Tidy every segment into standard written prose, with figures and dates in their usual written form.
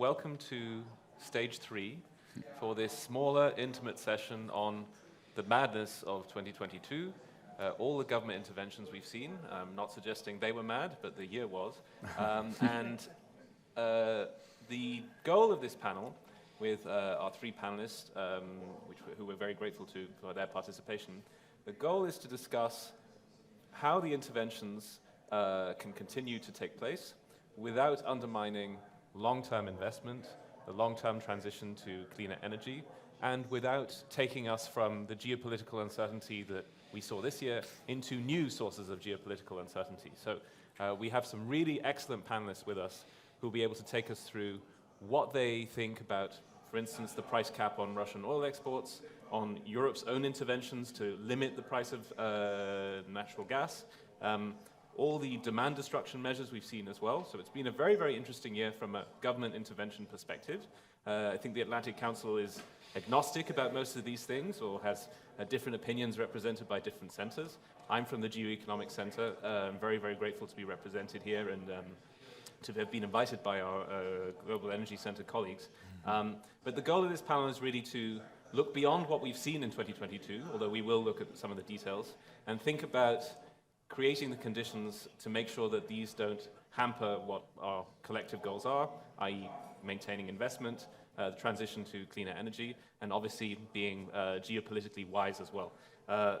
welcome to stage 3 for this smaller, intimate session on the madness of 2022. All the government interventions we've seen, not suggesting they were mad, but the year was. The goal of this panel, with our 3 panelists, who we're very grateful to for their participation, the goal is to discuss how the interventions can continue to take place without undermining long-term investment, the long-term transition to cleaner energy, and without taking us from the geopolitical uncertainty that we saw this year into new sources of geopolitical uncertainty. So we have some really excellent panelists with us who will be able to take us through what they think about, for instance, the price cap on Russian oil exports, on Europe's own interventions to limit the price of natural gas, all the demand destruction measures we've seen as well. So it's been a very, very interesting year from a government intervention perspective. I think the Atlantic Council is agnostic about most of these things, or has different opinions represented by different centers. I'm from the GeoEconomics Center. I'm very, very grateful to be represented here and to have been invited by our Global Energy Center colleagues. But the goal of this panel is really to look beyond what we've seen in 2022, although we will look at some of the details, and think about creating the conditions to make sure that these don't hamper what our collective goals are, i.e. maintaining investment, the transition to cleaner energy, and obviously being geopolitically wise as well.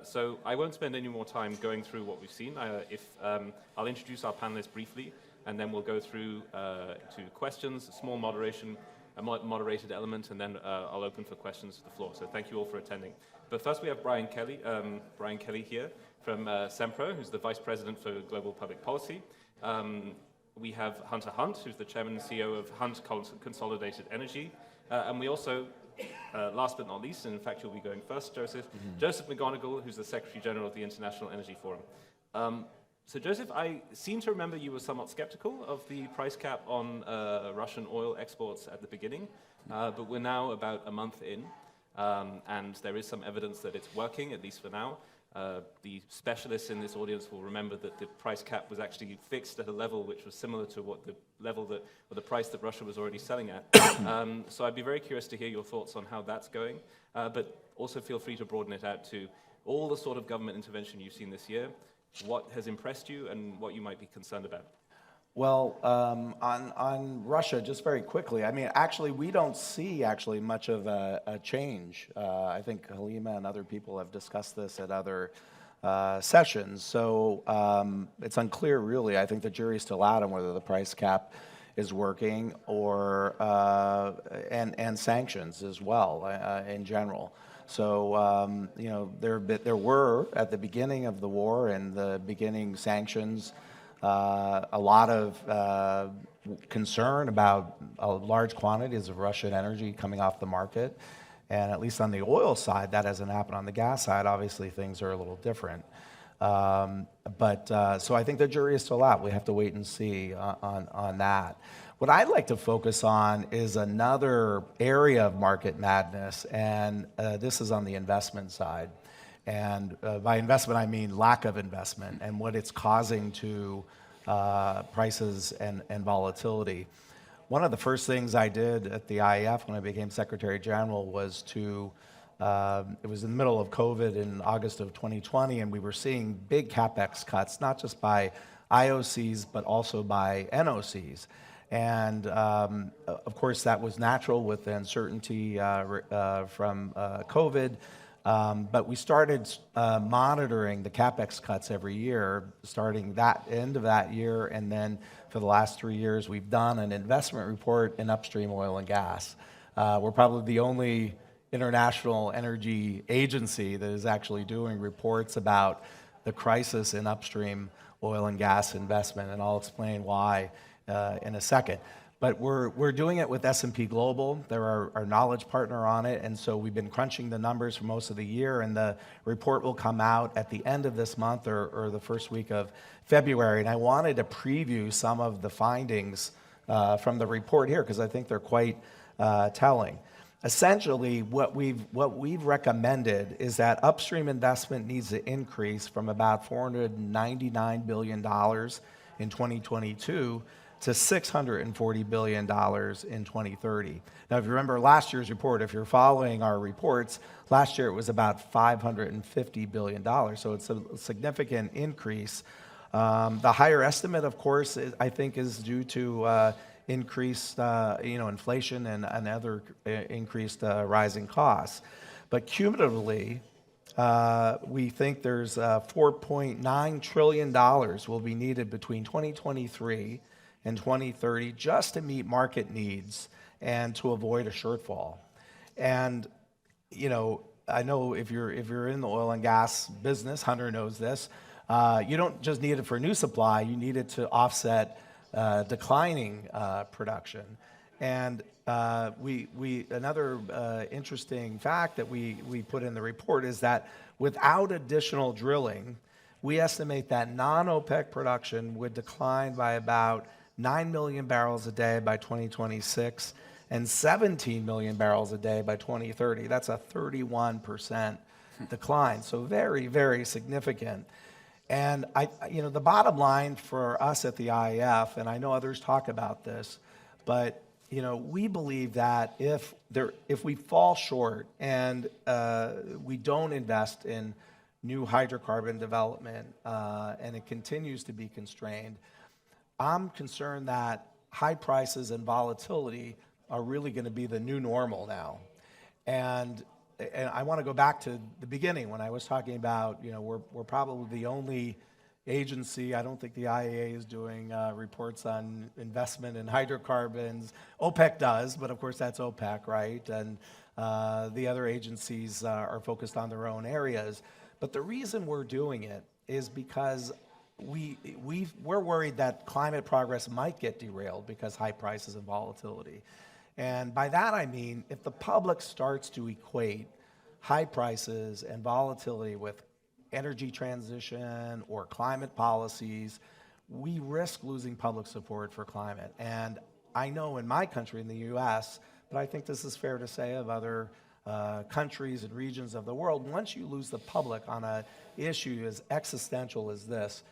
So I won't spend any more time going through what we've seen. I'll introduce our panelists briefly, and then we'll go through to questions, a small moderation, a moderated element, and then I'll open for questions to the floor. So thank you all for attending. But first we have Brian Kelly here from Sempro, who's the Vice President for Global Public Policy. We have Hunter Hunt, who's the Chairman and CEO of Hunt Consolidated Energy. And we also, last but not least, and in fact you'll be going first, Joseph, Joseph McMonigle, who's the Secretary General of the International Energy Forum. So Joseph, I seem to remember you were somewhat skeptical of the price cap on Russian oil exports at the beginning, but we're now about a month in, and there is some evidence that it's working, at least for now. The specialists in this audience will remember that the price cap was actually fixed at a level which was similar to what the level that, or the price that Russia was already selling at. So I'd be very curious to hear your thoughts on how that's going, but also feel free to broaden it out to all the sort of government intervention you've seen this year, what has impressed you and what you might be concerned about. Well, on Russia, just very quickly, I mean, actually, we don't see much of a change. I think Halima and other people have discussed this at other sessions. So it's unclear, really. I think the jury's still out on whether the price cap is working, or and sanctions as well in general. So you know, there were at the beginning of the war and the beginning sanctions. A lot of concern about large quantities of Russian energy coming off the market. And at least on the oil side, that hasn't happened. On the gas side, obviously, things are a little different. So I think the jury is still out. We have to wait and see on that. What I'd like to focus on is another area of market madness, and this is on the investment side. And by investment, I mean lack of investment and what it's causing to prices and volatility. One of the first things I did at the IEF when I became Secretary General was to, it was in the middle of COVID in August of 2020, and we were seeing big CapEx cuts, not just by IOCs, but also by NOCs. And of course, that was natural with the uncertainty from COVID. But we started monitoring the CapEx cuts every year, starting that end of that year, and then for the last 3 years, we've done an investment report in upstream oil and gas. We're probably the only international energy agency that is actually doing reports about the crisis in upstream oil and gas investment, and I'll explain why in a second. But we're doing it with S&P Global. They're our knowledge partner on it, and so we've been crunching the numbers for most of the year, and the report will come out at the end of this month or the first week of February. And I wanted to preview some of the findings from the report here, because I think they're quite telling. Essentially, what we've recommended is that upstream investment needs to increase from about $499 billion in 2022 to $640 billion in 2030. Now, if you remember last year's report, if you're following our reports, last year it was about $550 billion, so it's a significant increase. The higher estimate, of course, I think is due to increased inflation and other increased rising costs. But cumulatively, we think there's $4.9 trillion will be needed between 2023 and 2030 just to meet market needs and to avoid a shortfall. And I know if you're in the oil and gas business, Hunter knows this. You don't just need it for new supply; you need it to offset declining production. And another interesting fact that we put in the report is that without additional drilling, we estimate that non-OPEC production would decline by about 9 million barrels a day by 2026 and 17 million barrels a day by 2030. That's a 31% decline, so very, very significant. And the bottom line for us at the IEF, and I know others talk about this, but we believe that if we fall short and we don't invest in new hydrocarbon development and it continues to be constrained, I'm concerned that high prices and volatility are really going to be the new normal now. And I want to go back to the beginning when I was talking about, we're probably the only agency, I don't think the IEA is doing reports on investment in hydrocarbons. OPEC does, but of course that's OPEC, right? And the other agencies are focused on their own areas. But the reason we're doing it is because we're worried that climate progress might get derailed because high prices and volatility. And by that I mean, if the public starts to equate high prices and volatility with energy transition or climate policies, we risk losing public support for climate. And I know in my country, in the US, but I think this is fair to say of other countries and regions of the world, once you lose the public on an issue as existential as this,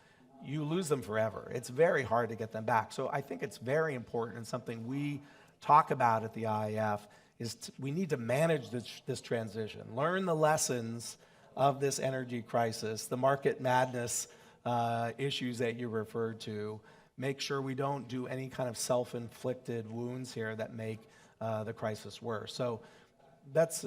you lose them forever. It's very hard to get them back. So I think it's very important, and something we talk about at the IEF is we need to manage this transition, learn the lessons of this energy crisis, the market madness issues that you referred to, make sure we don't do any kind of self-inflicted wounds here that make the crisis worse. So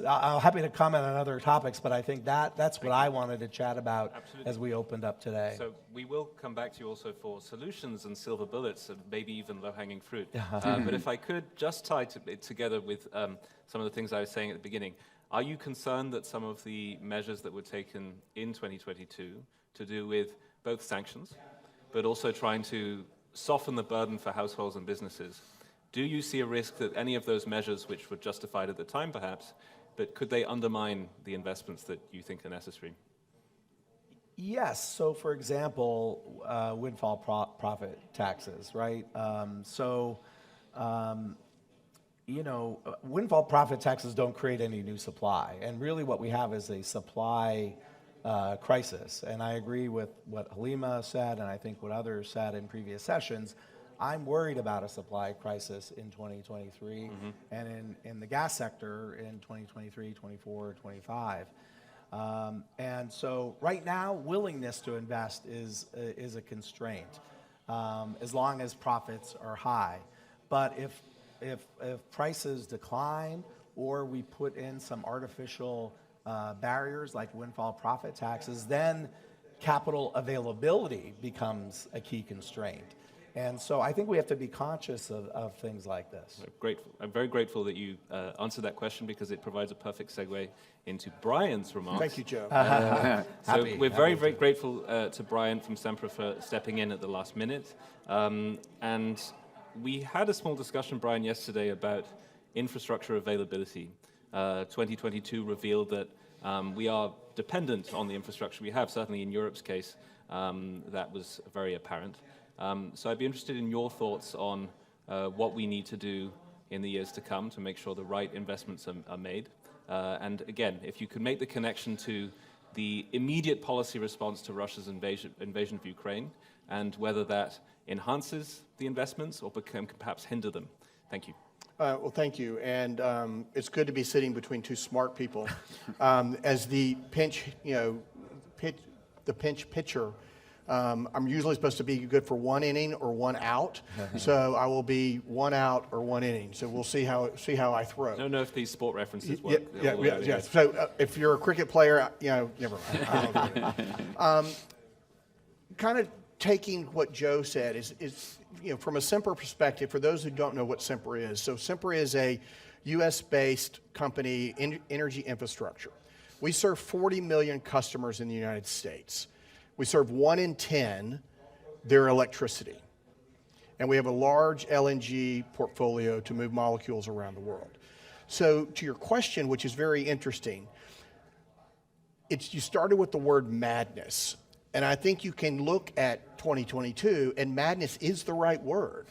I'm happy to comment on other topics, but I think that's what I wanted to chat about. Absolutely. As we opened up today. So we will come back to you also for solutions and silver bullets and maybe even low-hanging fruit. But if I could just tie it together with some of the things I was saying at the beginning, are you concerned that some of the measures that were taken in 2022 to do with both sanctions, but also trying to soften the burden for households and businesses, do you see a risk that any of those measures, which were justified at the time perhaps, but could they undermine the investments that you think are necessary? Yes. So, for example, windfall profit taxes, right? Windfall profit taxes don't create any new supply. And really what we have is a supply crisis. And I agree with what Halima said, and I think what others said in previous sessions. I'm worried about a supply crisis in 2023 and in the gas sector in 2023, 24, 25. And so right now, willingness to invest is a constraint as long as profits are high. But if prices decline or we put in some artificial barriers like windfall profit taxes, then capital availability becomes a key constraint. And so I think we have to be conscious of things like this. I'm very grateful that you answered that question because it provides a perfect segue into Brian's remarks. Thank you, Joe. So we're very, very grateful to Brian from Sempra for stepping in at the last minute. And we had a small discussion, Brian, yesterday about infrastructure availability. 2022 revealed that we are dependent on the infrastructure we have. Certainly in Europe's case, that was very apparent. So I'd be interested in your thoughts on what we need to do in the years to come to make sure the right investments are made. And again, if you could make the connection to the immediate policy response to Russia's invasion of Ukraine, and whether that enhances the investments or can perhaps hinder them. Thank you. Well, thank you, and it's good to be sitting between two smart people. As the pinch pitcher, I'm usually supposed to be good for 1 inning or 1 out, so I will be 1 out or 1 inning. So we'll see how I throw. I don't know if these sport references work. Yeah. So if you're a cricket player, never mind. Kind of taking what Joe said is from a Sempra perspective, for those who don't know what Sempra is. So Sempra is a U.S.-based company in energy infrastructure. We serve 40 million customers in the United States. We serve 1 in 10 their electricity. And we have a large LNG portfolio to move molecules around the world. So to your question, which is very interesting, you started with the word madness. And I think you can look at 2022, and madness is the right word.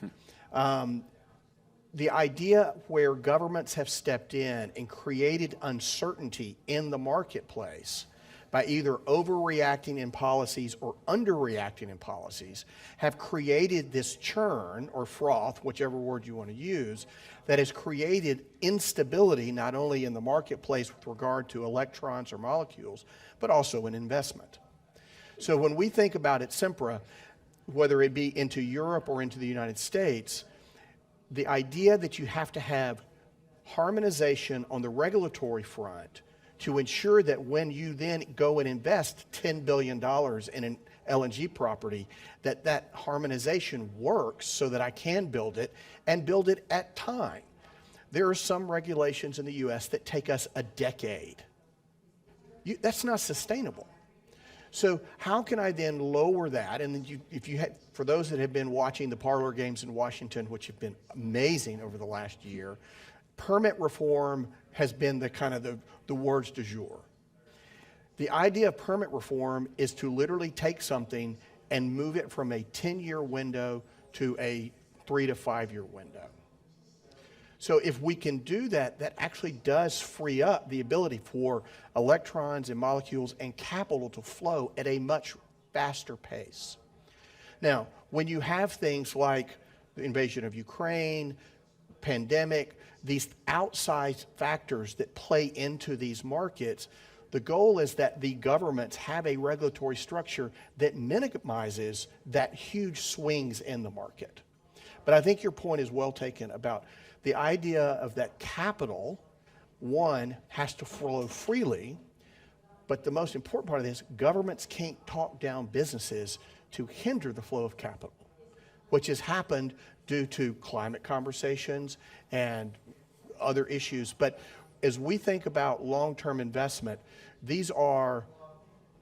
The idea where governments have stepped in and created uncertainty in the marketplace by either overreacting in policies or underreacting in policies have created this churn or froth, whichever word you want to use, that has created instability not only in the marketplace with regard to electrons or molecules, but also in investment. So when we think about at Sempra, whether it be into Europe or into the United States, the idea that you have to have harmonization on the regulatory front to ensure that when you then go and invest $10 billion in an LNG property, that harmonization works so that I can build it and build it at time. There are some regulations in the U.S. that take us a decade. That's not sustainable. So how can I then lower that? And then for those that have been watching the parlor games in Washington, which have been amazing over the last year, permit reform has been the words du jour. The idea of permit reform is to literally take something and move it from a 10-year window to a 3 to 5 year window. So if we can do that, that actually does free up the ability for electrons and molecules and capital to flow at a much faster pace. Now, when you have things like the invasion of Ukraine, pandemic, these outsized factors that play into these markets, the goal is that the governments have a regulatory structure that minimizes that huge swings in the market. But I think your point is well taken about the idea of that capital, one, has to flow freely, but the most important part of this, governments can't talk down businesses to hinder the flow of capital, which has happened due to climate conversations and other issues. But as we think about long-term investment, we're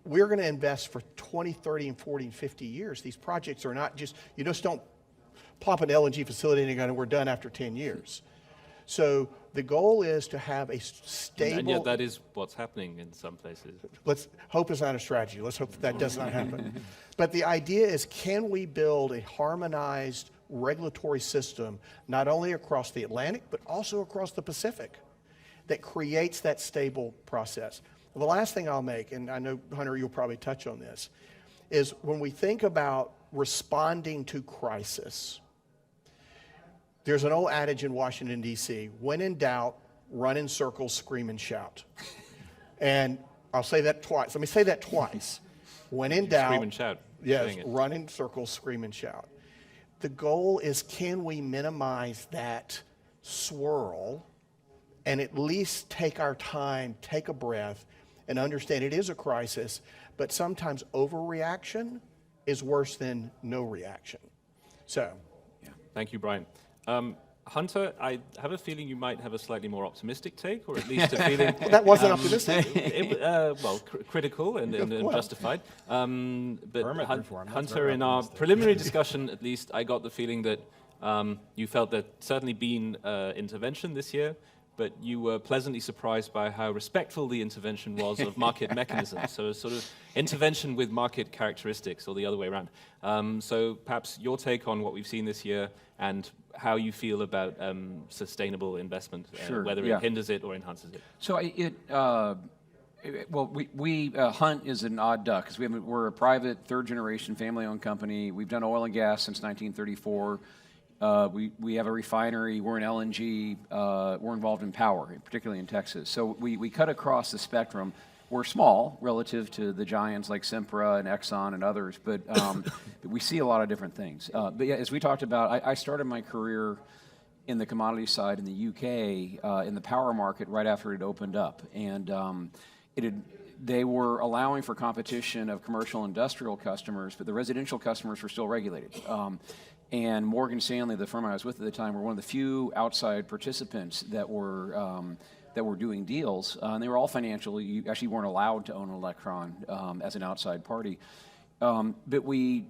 going to invest for 20, 30, and 40, and 50 years. These projects are not you just don't plop an LNG facility and we're done after 10 years. So the goal is to have a stable... And yet that is what's happening in some places. Let's hope it's not a strategy. Let's hope that does not happen. But the idea is, can we build a harmonized regulatory system, not only across the Atlantic, but also across the Pacific, that creates that stable process? The last thing I'll make, and I know, Hunter, you'll probably touch on this, is when we think about responding to crisis, there's an old adage in Washington, D.C., when in doubt, run in circles, scream and shout. And I'll say that twice. Let me say that twice. When in doubt, scream and shout. Yes, run in circles, scream and shout. The goal is, can we minimize that swirl and at least take our time, take a breath, and understand it is a crisis, but sometimes overreaction is worse than no reaction. So. Yeah. Thank you, Brian. Hunter, I have a feeling you might have a slightly more optimistic take, or at least a feeling... Well, that wasn't optimistic. Critical and justified. But reform, Hunter, in our preliminary discussion, at least, I got the feeling that you felt that certainly been intervention this year, but you were pleasantly surprised by how respectful the intervention was of market mechanisms. So a sort of intervention with market characteristics, or the other way around. So perhaps your take on what we've seen this year and how you feel about sustainable investment, whether it hinders it or enhances it. So Well, Hunt is an odd duck because we're a private, third-generation, family-owned company. We've done oil and gas since 1934. We have a refinery. We're in LNG. We're involved in power, particularly in Texas. So we cut across the spectrum. We're small relative to the giants like Sempra and Exxon and others, but we see a lot of different things. But yeah, as we talked about, I started my career in the commodity side in the UK in the power market right after it opened up, and they were allowing for competition of commercial industrial customers, but the residential customers were still regulated. And Morgan Stanley, the firm I was with at the time, were one of the few outside participants that were doing deals, and they were all financial. You actually weren't allowed to own an electron as an outside party. But we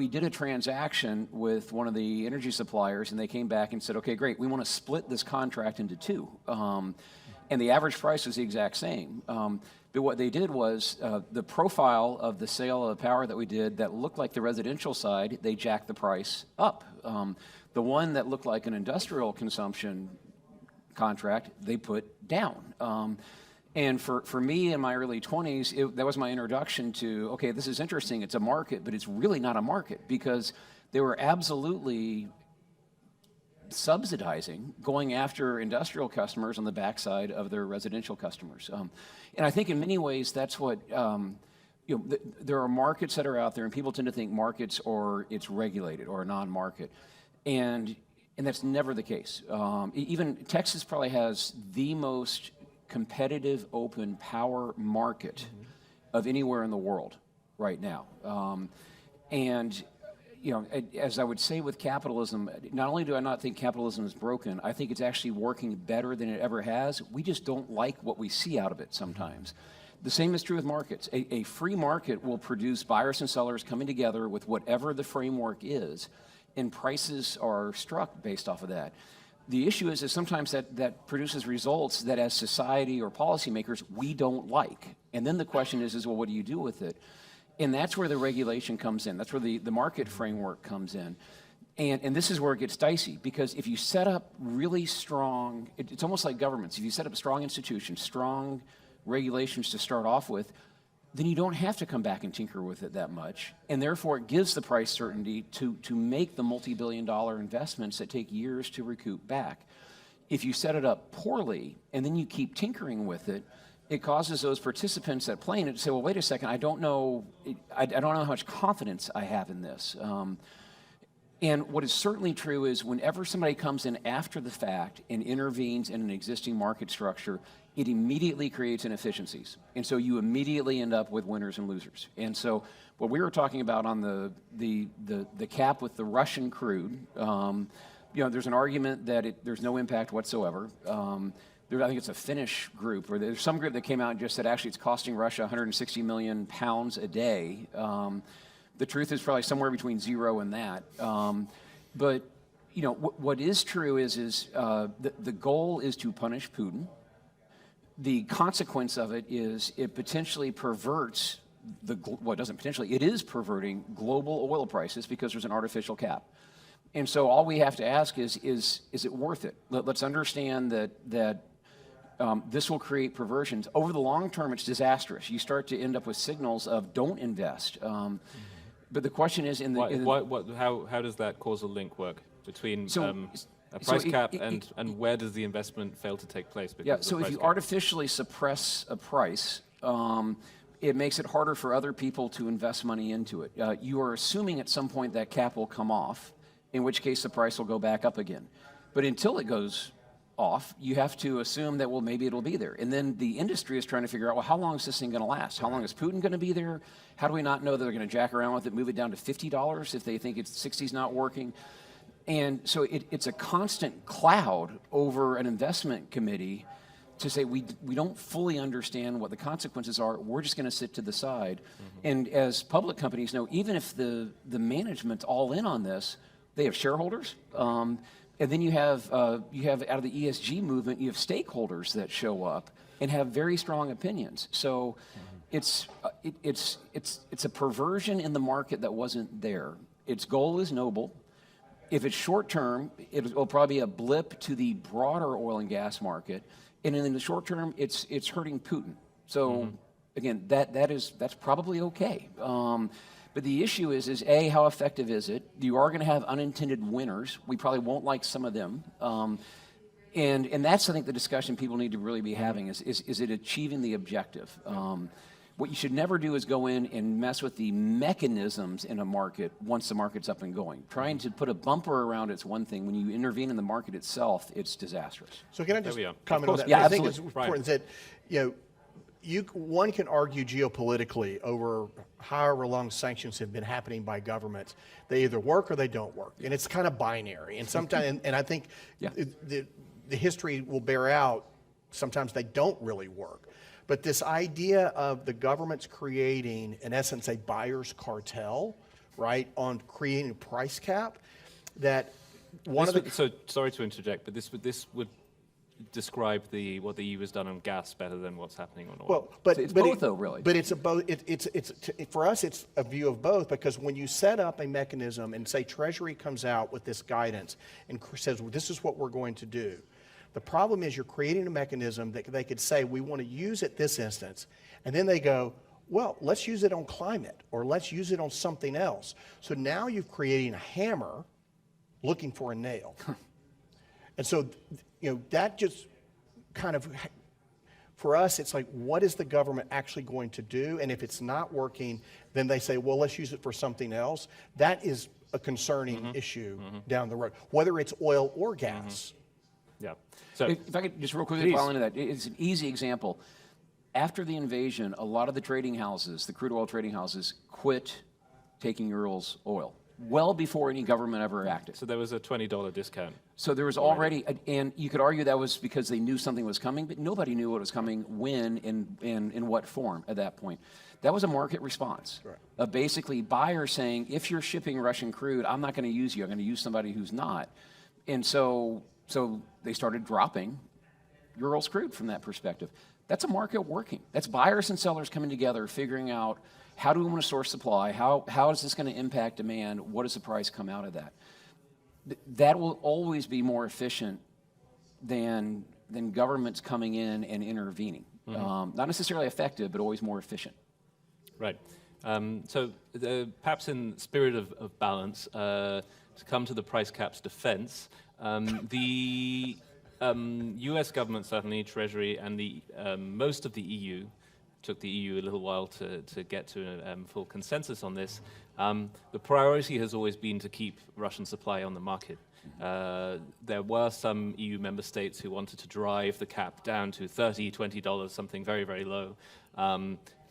did a transaction with one of the energy suppliers, and they came back and said, okay, great, we want to split this contract into two. And the average price was the exact same. But what they did was the profile of the sale of power that we did that looked like the residential side, they jacked the price up. The one that looked like an industrial consumption contract, they put down. And for me in my early 20s, that was my introduction to, okay, this is interesting, it's a market, but it's really not a market because they were absolutely subsidizing, going after industrial customers on the backside of their residential customers. And I think in many ways that's what, there are markets that are out there and people tend to think markets or it's regulated or a non-market. And that's never the case. Even Texas probably has the most competitive open power market of anywhere in the world right now. And as I would say with capitalism, not only do I not think capitalism is broken, I think it's actually working better than it ever has. We just don't like what we see out of it sometimes. The same is true with markets. A free market will produce buyers and sellers coming together with whatever the framework is, and prices are struck based off of that. The issue is sometimes that produces results that as society or policymakers, we don't like. And then the question is well, what do you do with it? And that's where the regulation comes in. That's where the market framework comes in. And this is where it gets dicey, because if you set up really strong, it's almost like governments. If you set up strong institutions, strong regulations to start off with, then you don't have to come back and tinker with it that much. And therefore, it gives the price certainty to make the multi-billion-dollar investments that take years to recoup back. If you set it up poorly and then you keep tinkering with it, it causes those participants that play in it to say, well, wait a second, I don't know how much confidence I have in this. And what is certainly true is whenever somebody comes in after the fact and intervenes in an existing market structure, it immediately creates inefficiencies. And so you immediately end up with winners and losers. And so what we were talking about on the cap with the Russian crude, there's an argument that there's no impact whatsoever. I think it's a Finnish group, or there's some group that came out and just said actually it's costing Russia 160 million pounds a day. The truth is probably somewhere between zero and that. But what is true is the goal is to punish Putin. The consequence of it is it potentially perverts it is perverting global oil prices because there's an artificial cap. And so all we have to ask is it worth it? Let's understand that this will create perversions. Over the long term, it's disastrous. You start to end up with signals of don't invest. But the question is, how does that causal link work between a price cap and where does the investment fail to take place? So if you artificially suppress a price, it makes it harder for other people to invest money into it. You are assuming at some point that cap will come off, in which case the price will go back up again. But until it goes off, you have to assume that, well, maybe it'll be there. And then the industry is trying to figure out, well, how long is this thing going to last? How long is Putin going to be there? How do we not know that they're going to jack around with it, move it down to $50 if they think it's 60's not working? And so it's a constant cloud over an investment committee to say we don't fully understand what the consequences are. We're just going to sit to the side. And as public companies know, even if the management's all in on this, they have shareholders. And then you have out of the ESG movement, you have stakeholders that show up and have very strong opinions. So it's a perversion in the market that wasn't there. Its goal is noble. If it's short term, it will probably be a blip to the broader oil and gas market. And in the short term, it's hurting Putin. So again, that's probably okay. But the issue is A, how effective is it? You are going to have unintended winners. We probably won't like some of them. And that's, I think, the discussion people need to really be having is it achieving the objective? What you should never do is go in and mess with the mechanisms in a market once the market's up and going. Trying to put a bumper around it's one thing. When you intervene in the market itself, it's disastrous. So can I just There we are. comment on that? Yeah, I think it's absolutely. important that, one can argue geopolitically over however long sanctions have been happening by governments. They either work or they don't work, and it's kind of binary. And sometimes, and I think the history will bear out, sometimes they don't really work. But this idea of the government's creating, in essence, a buyer's cartel, right, on creating a price cap, that one of the... So, sorry to interject, but this would describe what the EU has done on gas better than what's happening on oil. Well, but It's but both, though, really. But it's a both. For us, it's a view of both, because when you set up a mechanism and say Treasury comes out with this guidance and says, well, this is what we're going to do. The problem is you're creating a mechanism that they could say we want to use at this instance, and then they go, well, let's use it on climate, or let's use it on something else. So now you're creating a hammer looking for a nail. And so, that just kind of, for us, it's like, what is the government actually going to do? And if it's not working, then they say, well, let's use it for something else. That is a concerning issue down the road, whether it's oil or gas. Yeah. So If I could just real quickly follow into that, it's an easy example. After the invasion, a lot of the trading houses, the crude oil trading houses, quit taking Urals oil well before any government ever acted. there was a $20 discount. So there was already, and you could argue that was because they knew something was coming, but nobody knew what was coming, when, and in what form at that point. That was a market response. Right. Basically, buyers saying, if you're shipping Russian crude, I'm not going to use you. I'm going to use somebody who's not. And so they started dropping Urals crude from that perspective. That's a market working. That's buyers and sellers coming together, figuring out, how do we want to source supply? How is this going to impact demand? What does the price come out of that? That will always be more efficient than governments coming in and intervening. Not necessarily effective, but always more efficient. Right. So perhaps in spirit of balance, to come to the price cap's defense, the US government, certainly Treasury, and most of the EU, took the EU a little while to get to a full consensus on this. The priority has always been to keep Russian supply on the market. There were some EU member states who wanted to drive the cap down to $30, $20, something very, very low.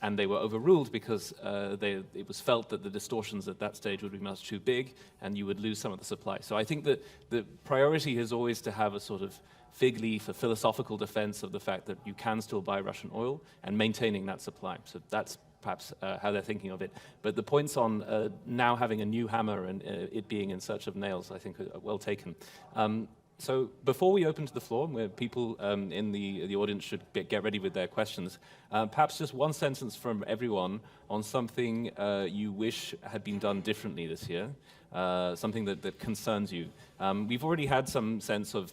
And they were overruled because it was felt that the distortions at that stage would be much too big and you would lose some of the supply. So I think that the priority is always to have a sort of fig leaf, a philosophical defense of the fact that you can still buy Russian oil and maintaining that supply. So that's perhaps how they're thinking of it. But the points on now having a new hammer and it being in search of nails, I think, are well taken. So before we open to the floor, where people in the audience should get ready with their questions, perhaps just one sentence from everyone on something you wish had been done differently this year, something that concerns you. We've already had some sense of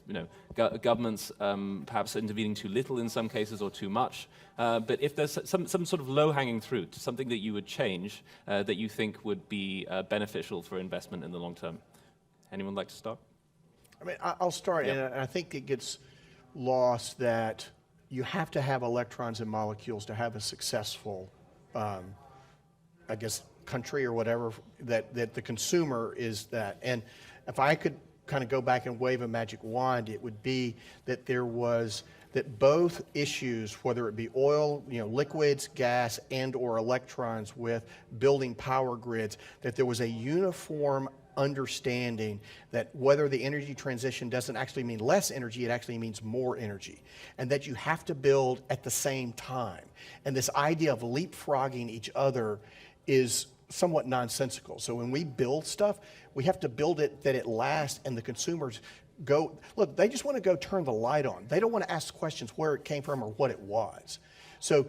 governments perhaps intervening too little in some cases or too much, but if there's some sort of low-hanging fruit, something that you would change that you think would be beneficial for investment in the long term. Anyone like to start? I mean, I'll start, and I think it gets lost that you have to have electrons and molecules to have a successful, I guess, country or whatever, that the consumer is that. And if I could kind of go back and wave a magic wand, it would be that that both issues, whether it be oil, liquids, gas, and or electrons with building power grids, that there was a uniform understanding that whether the energy transition doesn't actually mean less energy, it actually means more energy, and that you have to build at the same time. And this idea of leapfrogging each other is somewhat nonsensical. So when we build stuff, we have to build it that it lasts, and the consumers look, they just want to go turn the light on. They don't want to ask questions where it came from or what it was. So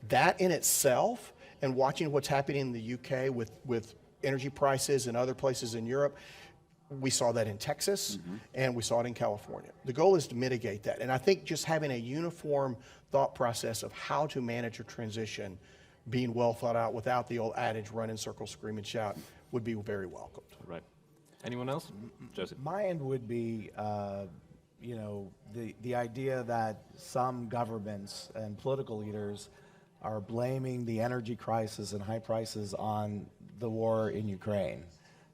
that in itself, and watching what's happening in the UK with energy prices and other places in Europe, We saw that in Texas, and we saw it in California. The goal is to mitigate that. And I think just having a uniform thought process of how to manage a transition, being well thought out without the old adage, run in circles, scream and shout, would be very welcomed. Right. Anyone else? Joseph. My end would be, you know, the idea that some governments and political leaders are blaming the energy crisis and high prices on the war in Ukraine.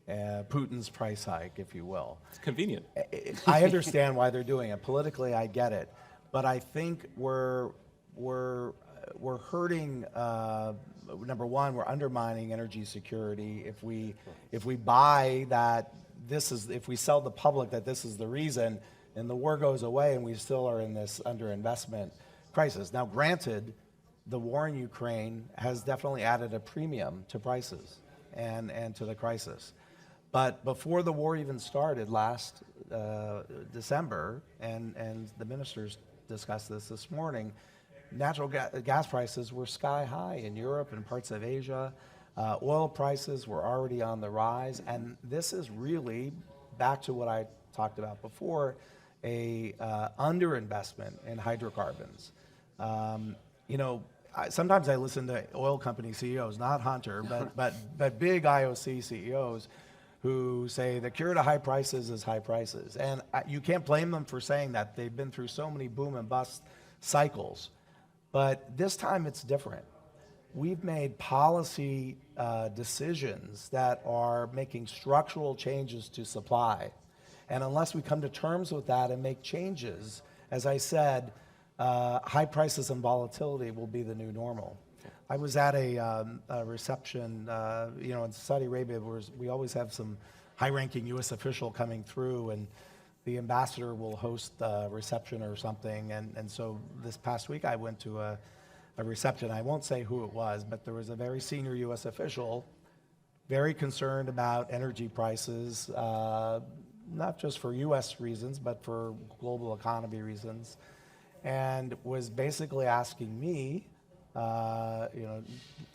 Putin's price hike, if you will. It's convenient. I understand why they're doing it. Politically, I get it. But I think we're hurting, number one, we're undermining energy security if we buy that if we sell the public that this is the reason, and the war goes away and we still are in this underinvestment crisis. Now, granted, the war in Ukraine has definitely added a premium to prices and to the crisis. But before the war even started last December, and the ministers discussed this morning, natural gas prices were sky high in Europe and parts of Asia. Oil prices were already on the rise, and this is really, back to what I talked about before, a underinvestment in hydrocarbons. You know, sometimes I listen to oil company CEOs, not Hunter, but big IOC CEOs, who say the cure to high prices is high prices. And you can't blame them for saying that. They've been through so many boom and bust cycles. But this time it's different. We've made policy decisions that are making structural changes to supply. And unless we come to terms with that and make changes, as I said, high prices and volatility will be the new normal. I was at a reception, you know, in Saudi Arabia, where we always have some high-ranking U.S. official coming through, and the ambassador will host a reception or something. And so this past week, I went to a reception. I won't say who it was, but there was a very senior U.S. official, very concerned about energy prices, not just for U.S. reasons, but for global economy reasons, and was basically asking me, you know,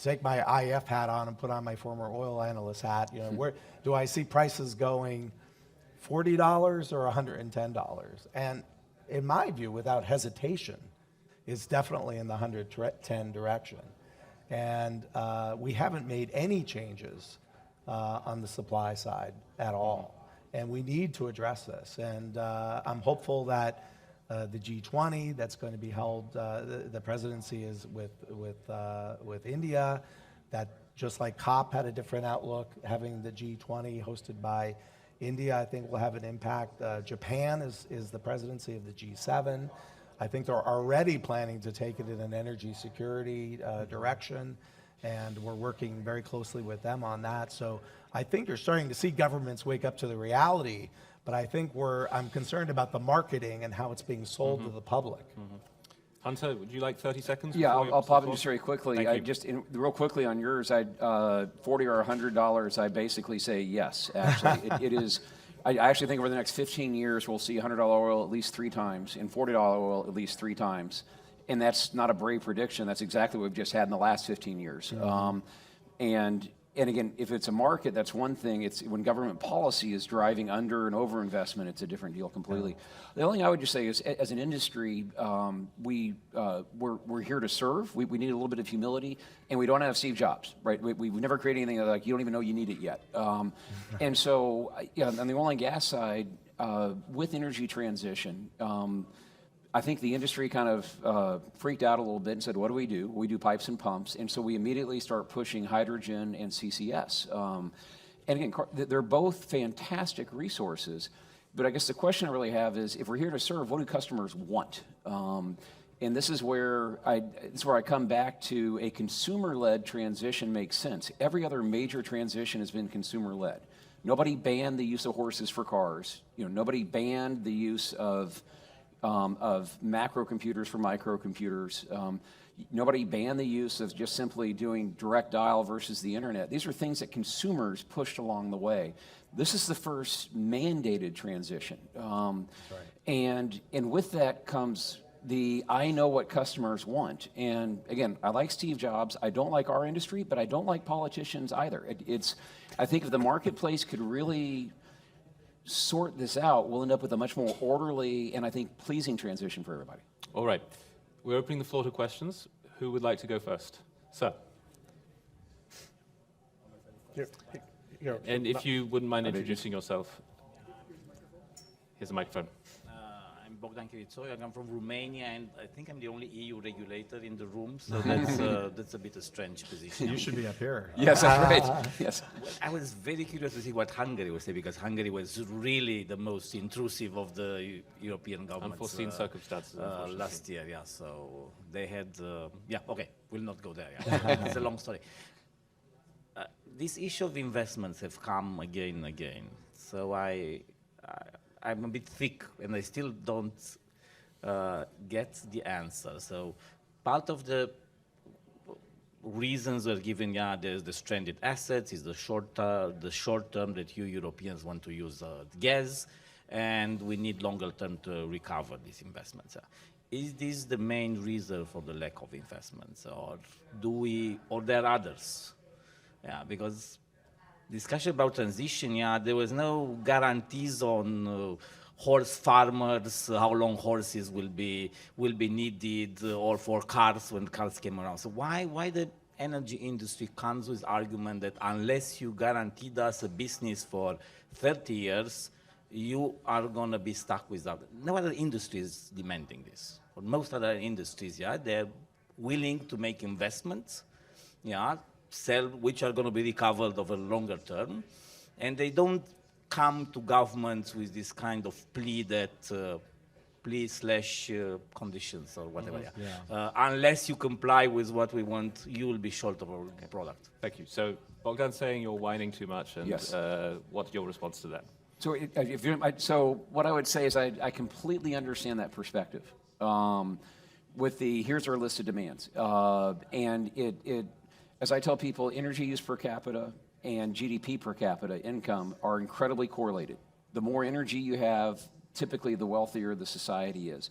take my IF hat on and put on my former oil analyst hat. You know, where do I see prices going? $40 or $110? And in my view, without hesitation, it's definitely in the 110 direction. And we haven't made any changes on the supply side at all. And we need to address this. And I'm hopeful that the G20 that's going to be held, the presidency is with India, that just like COP had a different outlook, having the G20 hosted by India, I think will have an impact. Japan is the presidency of the G7. I think they're already planning to take it in an energy security direction, and we're working very closely with them on that. So I think you're starting to see governments wake up to the reality, but I think I'm concerned about the marketing and how it's being sold to the public. Hunter, would you like 30 seconds? Yeah, before I'll pop in before- just very quickly. Thank you. Real quickly on yours, $40 or $100, I basically say yes, actually. It is, I actually think over the next 15 years, we'll see $100 oil at least 3 times and $40 oil at least 3 times. And that's not a brave prediction. That's exactly what we've just had in the last 15 years. And again, if it's a market, that's one thing. It's when government policy is driving under and over investment, it's a different deal completely. The only thing I would just say is, as an industry, we're here to serve. We need a little bit of humility, and we don't have Steve Jobs, right? We've never created anything like you don't even know you need it yet. And so, yeah, on the oil and gas side, with energy transition, I think the industry kind of freaked out a little bit and said, what do? We do pipes and pumps. And so we immediately start pushing hydrogen and CCS. And again, they're both fantastic resources. But I guess the question I really have is, if we're here to serve, what do customers want? And this is where I come back to a consumer-led transition makes sense. Every other major transition has been consumer-led. Nobody banned the use of horses for cars. You know, nobody banned the use of macrocomputers for microcomputers. Nobody banned the use of just simply doing direct dial versus the internet. These are things that consumers pushed along the way. This is the first mandated transition. And with that comes I know what customers want. And again, I like Steve Jobs. I don't like our industry, but I don't like politicians either. I think if the marketplace could really sort this out, we'll end up with a much more orderly and I think pleasing transition for everybody. All right. We're opening the floor to questions. Who would like to go first? Sir. And if you wouldn't mind introducing yourself. Here's a microphone. I'm Bogdan Chirițoi. I come from Romania, and I think I'm the only EU regulator in the room, so that's a bit a strange position. You should be up here. Yes, that's right. Yes. Well, I was very curious to see what Hungary would say, because Hungary was really the most intrusive of the European governments. Unforeseen circumstances, unfortunately. Last year, yeah. So they had, okay, we'll not go there. Yeah. It's a long story. This issue of investments have come again and again. So I'm a bit thick, and I still don't get the answer. So part of the reasons are given, there's the stranded assets, is the short term that you Europeans want to use gas, and we need longer term to recover these investments. Is this the main reason for the lack of investments, or there are others? Yeah, because discussion about transition, there was no guarantees on horse farmers, how long horses will be needed, or for cars when cars came around. So why the energy industry comes with argument that unless you guaranteed us a business for 30 years, you are going to be stuck without it? No other industry is demanding this. For most other industries, they're willing to make investments, sell, which are going to be recovered over longer term, and they don't come to governments with this kind of plea that conditions or whatever. Unless you comply with what we want, you will be short of our product. Thank you. So Bogdan's saying you're whining too much, and Yes. what's your response to that? So, so what I would say is I completely understand that perspective. Here's our list of demands, and as I tell people, energy use per capita and GDP per capita income are incredibly correlated. The more energy you have, typically the wealthier the society is.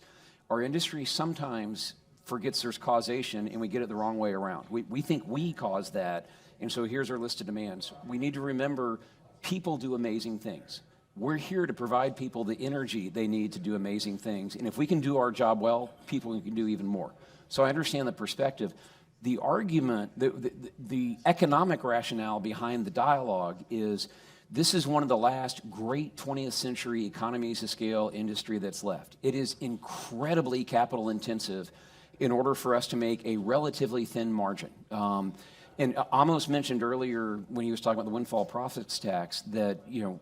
Our industry sometimes forgets there's causation, and we get it the wrong way around. We think we caused that, and so here's our list of demands. We need to remember people do amazing things. We're here to provide people the energy they need to do amazing things, and if we can do our job well, people can do even more. So I understand the perspective. The argument, the economic rationale behind the dialogue is this is one of the last great 20th century economies of scale industry that's left. It is incredibly capital intensive in order for us to make a relatively thin margin. And Amos mentioned earlier when he was talking about the windfall profits tax that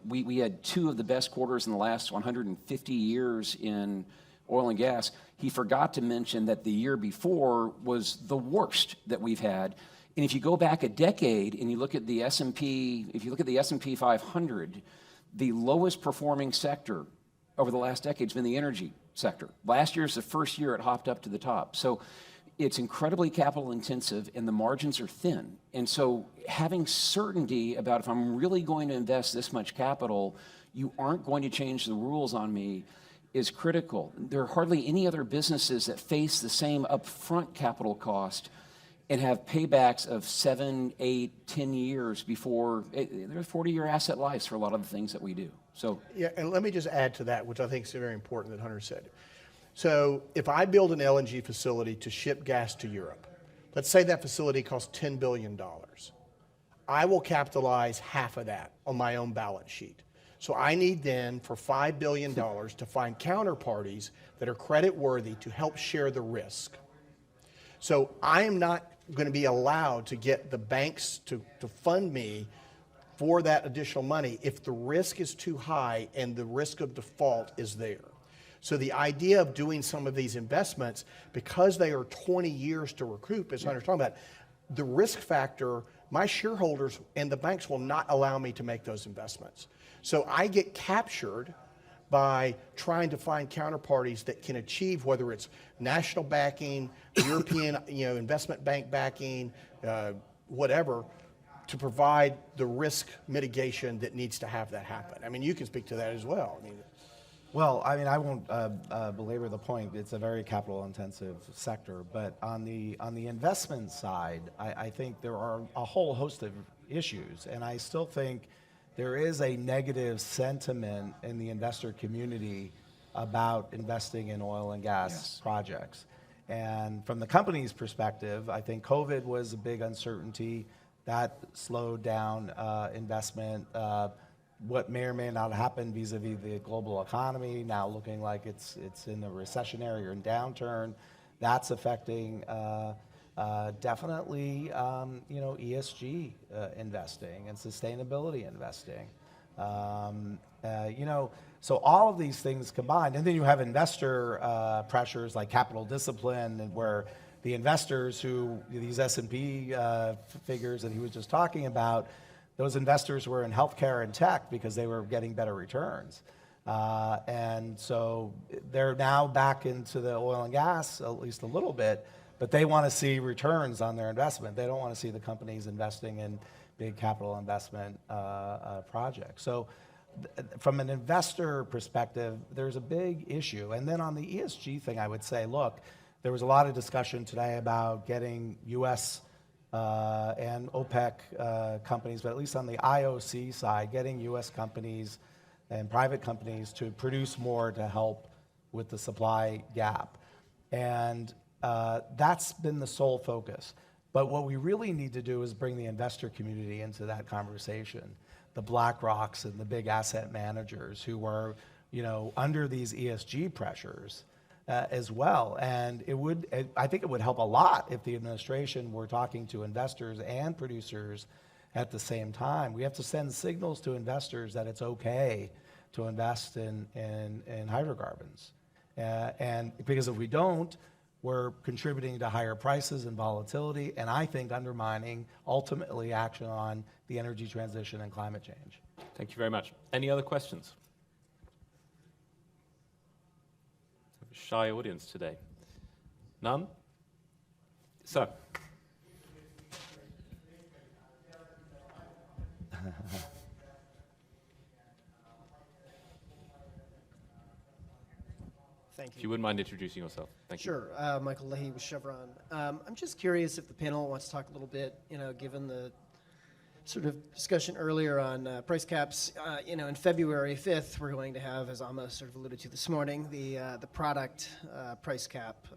we had two of the best quarters in the last 150 years in oil and gas. He forgot to mention that the year before was the worst that we've had. And if you go back a decade and you look at the S&P, if you look at the S&P 500, the lowest performing sector over the last decade has been the energy sector. Last year is the first year it hopped up to the top. So it's incredibly capital intensive and the margins are thin. And so having certainty about if I'm really going to invest this much capital, you aren't going to change the rules on me is critical. There are hardly any other businesses that face the same upfront capital cost and have paybacks of 7, 8, 10 years before. There's 40-year asset lives for a lot of the things that we do. So yeah, and let me just add to that, which I think is very important that Hunter said. So if I build an LNG facility to ship gas to Europe, let's say that facility costs $10 billion. I will capitalize half of that on my own balance sheet. So I need then for $5 billion to find counterparties that are credit worthy to help share the risk. So I am not going to be allowed to get the banks to fund me for that additional money if the risk is too high and the risk of default is there. So the idea of doing some of these investments, because they are 20 years to recoup, as Hunter's talking about, the risk factor, my shareholders and the banks will not allow me to make those investments. So I get captured by trying to find counterparties that can achieve, whether it's national backing, European investment bank backing, whatever, to provide the risk mitigation that needs to have that happen. I mean, you can speak to that as well. Well, I mean, I won't belabor the point. It's a very capital-intensive sector, but on the investment side, I think there are a whole host of issues, and I still think there is a negative sentiment in the investor community about investing in oil and gas projects. And from the company's perspective, I think COVID was a big uncertainty that slowed down investment. What may or may not happen vis-a-vis the global economy, now looking like it's in a recessionary or downturn, that's affecting definitely ESG investing and sustainability investing. So all of these things combined, and then you have investor pressures like capital discipline, and where the investors these S&P figures that he was just talking about, those investors were in healthcare and tech because they were getting better returns. And so they're now back into the oil and gas, at least a little bit, but they want to see returns on their investment. They don't want to see the companies investing in big capital investment projects. So from an investor perspective, there's a big issue. And then on the ESG thing, I would say, look, there was a lot of discussion today about getting U.S. And OPEC companies, but at least on the IOC side, getting U.S. companies and private companies to produce more to help with the supply gap. And that's been the sole focus. But what we really need to do is bring the investor community into that conversation. The BlackRocks and the big asset managers who are, under these ESG pressures as well. And I think it would help a lot if the administration were talking to investors and producers at the same time. We have to send signals to investors that it's okay to invest in hydrocarbons. And because if we don't, we're contributing to higher prices and volatility, and I think undermining, ultimately, action on the energy transition and climate change. Thank you very much. Any other questions? Shy audience today. None? So. Thank you. If you wouldn't mind introducing yourself. Thank you. Sure. Michael Leahy with Chevron. I'm just curious if the panel wants to talk a little bit, given the sort of discussion earlier on price caps. In February 5th, we're going to have, as Amma sort of alluded to this morning, the product price cap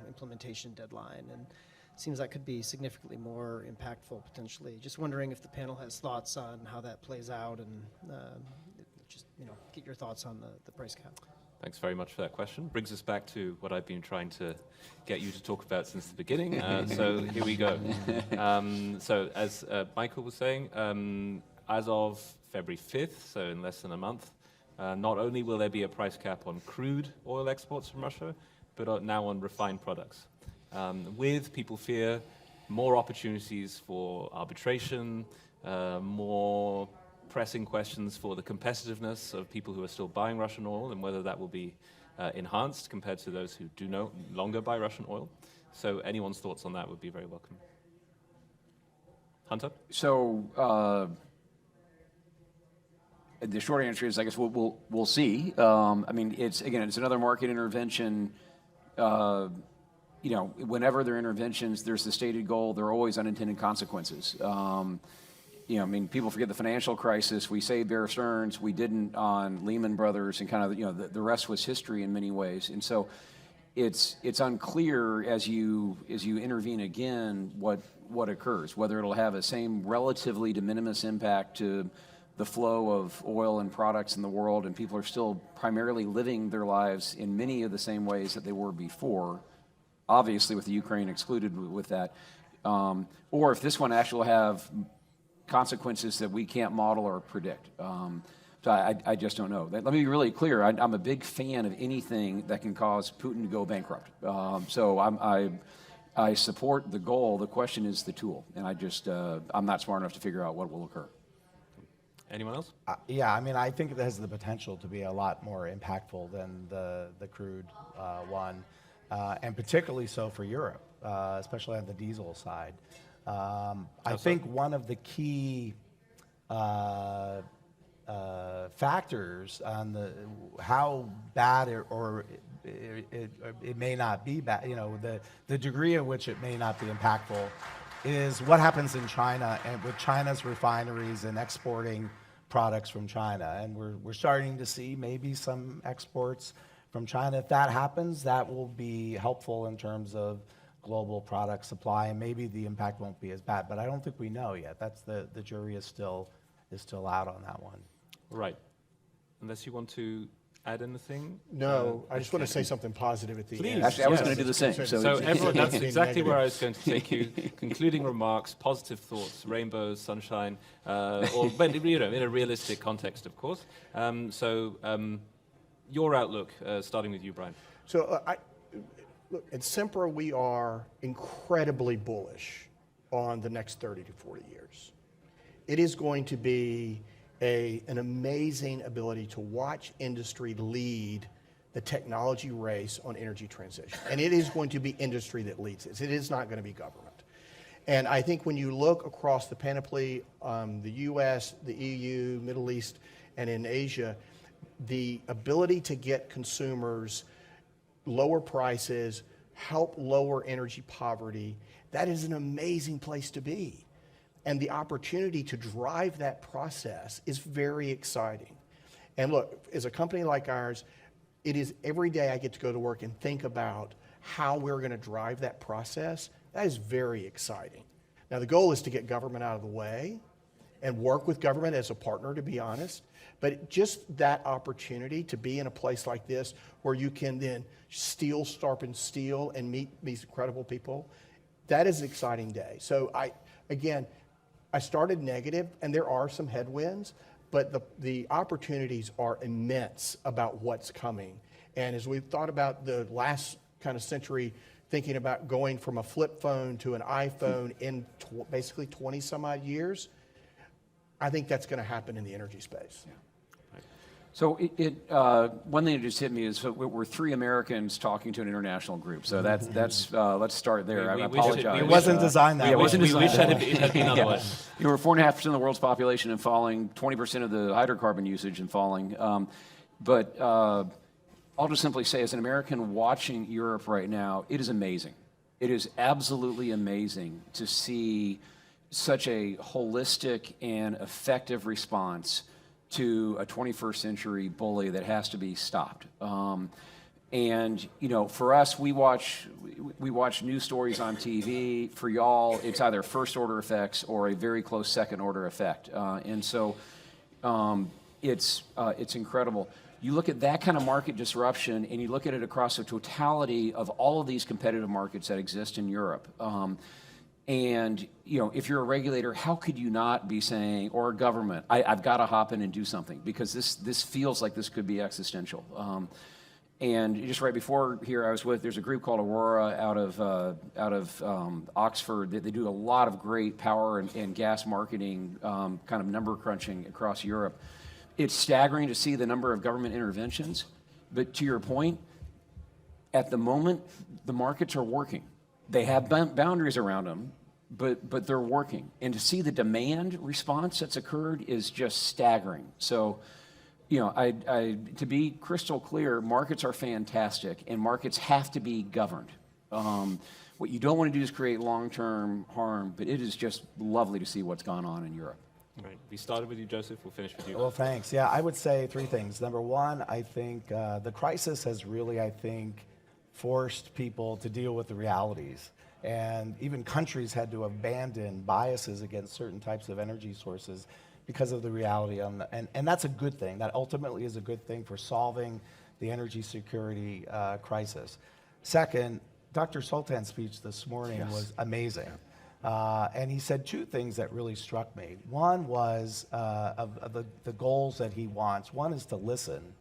implementation deadline. And it seems that could be significantly more impactful potentially. Just wondering if the panel has thoughts on how that plays out, and get your thoughts on the price cap. Thanks very much for that question. Brings us back to what I've been trying to get you to talk about since the beginning. So here we go. So as Michael was saying, as of February 5th, so in less than a month, not only will there be a price cap on crude oil exports from Russia, but now on refined products. With, people fear, more opportunities for arbitration, more pressing questions for the competitiveness of people who are still buying Russian oil and whether that will be enhanced compared to those who do no longer buy Russian oil. So anyone's thoughts on that would be very welcome. Hunter? So the short answer is, I guess we'll see. It's another market intervention. Whenever there are interventions, there's the stated goal. There are always unintended consequences. People forget the financial crisis. We saved Bear Stearns. We didn't on Lehman Brothers, and kind of, the rest was history in many ways. And so it's unclear as you intervene again what occurs, whether it'll have a same relatively de minimis impact to the flow of oil and products in the world, and people are still primarily living their lives in many of the same ways that they were before, obviously with the Ukraine excluded with that, or if this one actually will have consequences that we can't model or predict. So I just don't know. Let me be really clear. I'm a big fan of anything that can cause Putin to go bankrupt. So I support the goal. The question is the tool, and I'm not smart enough to figure out what will occur. Anyone else? I think it has the potential to be a lot more impactful than the crude one, and particularly so for Europe, especially on the diesel side. I think one of the key factors on how bad it may not be bad, the degree at which it may not be impactful, is what happens in China and with China's refineries and exporting products from China. And we're starting to see maybe some exports from China. If that happens, that will be helpful in terms of global product supply, and maybe the impact won't be as bad. But I don't think we know yet. That's the jury is still out on that one. Right. Unless you want to add anything? No, I just want to say something positive at the Please. end. Actually, I was Yes. going to do the same. So everyone, that's Nothing exactly where I negative. was going to take you. Concluding remarks, positive thoughts, rainbows, sunshine, or but, in a realistic context, of course. Your outlook, starting with you, Brian. So look, at Sempra, we are incredibly bullish on the next 30 to 40 years. It is going to be an amazing ability to watch industry lead the technology race on energy transition. And it is going to be industry that leads this. It is not going to be government. And I think when you look across the panoply, the US, the EU, Middle East, and in Asia, the ability to get consumers lower prices, help lower energy poverty, that is an amazing place to be. And the opportunity to drive that process is very exciting. And look, as a company like ours, it is every day I get to go to work and think about how we're going to drive that process. That is very exciting. Now, the goal is to get government out of the way and work with government as a partner, to be honest. But just that opportunity to be in a place like this where you can then sharpen steel and meet these incredible people, that is an exciting day. So I started negative, and there are some headwinds, but the opportunities are immense about what's coming. And as we've thought about the last kind of century, thinking about going from a flip phone to an iPhone in basically 20 some odd years, I think that's going to happen in the energy space. Yeah. So one thing that just hit me is we're three Americans talking to an international group. So that's let's start there. I apologize. It wasn't designed that way. It wasn't We designed wish that it way. had been otherwise. We're 4.5% of the world's population and falling, 20% of the hydrocarbon usage and falling. But I'll just simply say, as an American watching Europe right now, it is amazing. It is absolutely amazing to see such a holistic and effective response to a 21st century bully that has to be stopped. And for us, we watch news stories on TV. For y'all, it's either first order effects or a very close second order effect. And so it's incredible. You look at that kind of market disruption, and you look at it across the totality of all of these competitive markets that exist in Europe. And if you're a regulator, how could you not be saying, or a government, I've got to hop in and do something, because this feels like this could be existential. And just right before here, there's a group called Aurora out of Oxford. They do a lot of great power and gas marketing kind of number crunching across Europe. It's staggering to see the number of government interventions, but to your point, at the moment, the markets are working. They have boundaries around them, but they're working. And to see the demand response that's occurred is just staggering. So, to be crystal clear, markets are fantastic, and markets have to be governed. What you don't want to do is create long-term harm, but it is just lovely to see what's gone on in Europe. Right. We started with you, Joseph. We'll finish with you. Well, thanks. Yeah, I would say three things. Number one, I think the crisis has really, forced people to deal with the realities. And even countries had to abandon biases against certain types of energy sources because of the reality. And that's a good thing. That ultimately is a good thing for solving the energy security crisis. Second, Dr. Sultan's speech this morning was amazing. And he said two things that really struck me. One was of the goals that he wants. One is to listen,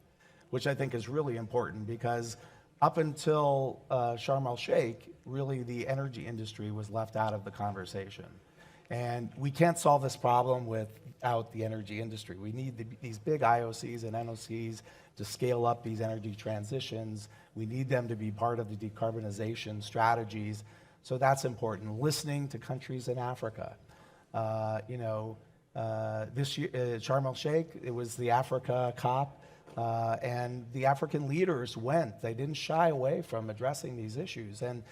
which I think is really important, because up until Sharm el-Sheikh, really the energy industry was left out of the conversation. And we can't solve this problem without the energy industry. We need these big IOCs and NOCs to scale up these energy transitions. We need them to be part of the decarbonization strategies. So that's important. Listening to countries in Africa. This year, Sharm el-Sheikh, it was the Africa COP. And the African leaders went. They didn't shy away from addressing these issues. And,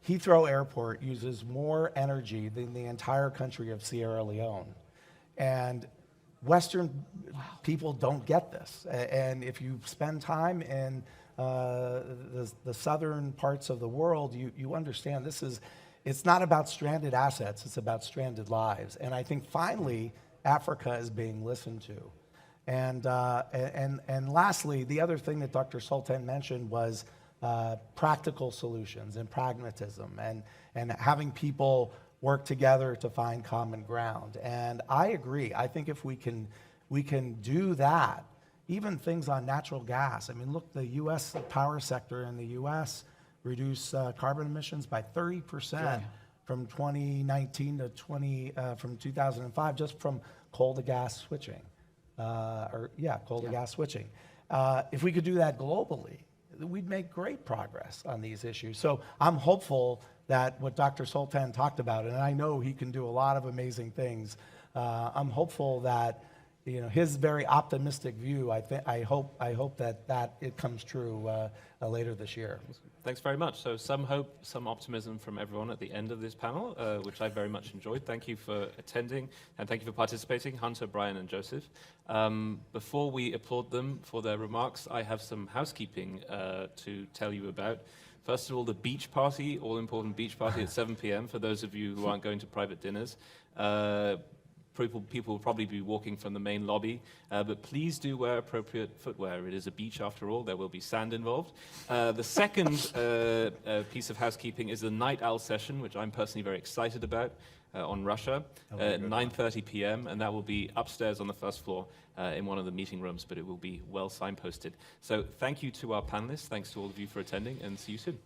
Heathrow Airport uses more energy than the entire country of Sierra Leone. And Western people don't get this. And if you spend time in the southern parts of the world, you understand it's not about stranded assets, it's about stranded lives. And I think finally, Africa is being listened to. And lastly, the other thing that Dr. Sultan mentioned was practical solutions and pragmatism and having people work together to find common ground. And I agree. I think if we can do that, even things on natural gas. I mean, look, the U.S. power sector in the U.S. reduced carbon emissions by 30% from 2019 to from 2005, just from coal to gas switching. Coal to gas switching. If we could do that globally, we'd make great progress on these issues. So I'm hopeful that what Dr. Sultan talked about, and I know he can do a lot of amazing things, I'm hopeful that his very optimistic view, I hope that it comes true later this year. Thanks very much. So some hope, some optimism from everyone at the end of this panel, which I very much enjoyed. Thank you for attending, and thank you for participating, Hunter, Brian, and Joseph. Before we applaud them for their remarks, I have some housekeeping to tell you about. First of all, the beach party, all-important beach party at 7 p.m. for those of you who aren't going to private dinners. People will probably be walking from the main lobby, but please do wear appropriate footwear. It is a beach after all. There will be sand involved. The second piece of housekeeping is the Night Owl session, which I'm personally very excited about, on Russia, at 9:30 p.m., and that will be upstairs on the first floor in one of the meeting rooms, but it will be well signposted. So thank you to our panelists. Thanks to all of you for attending, and see you soon.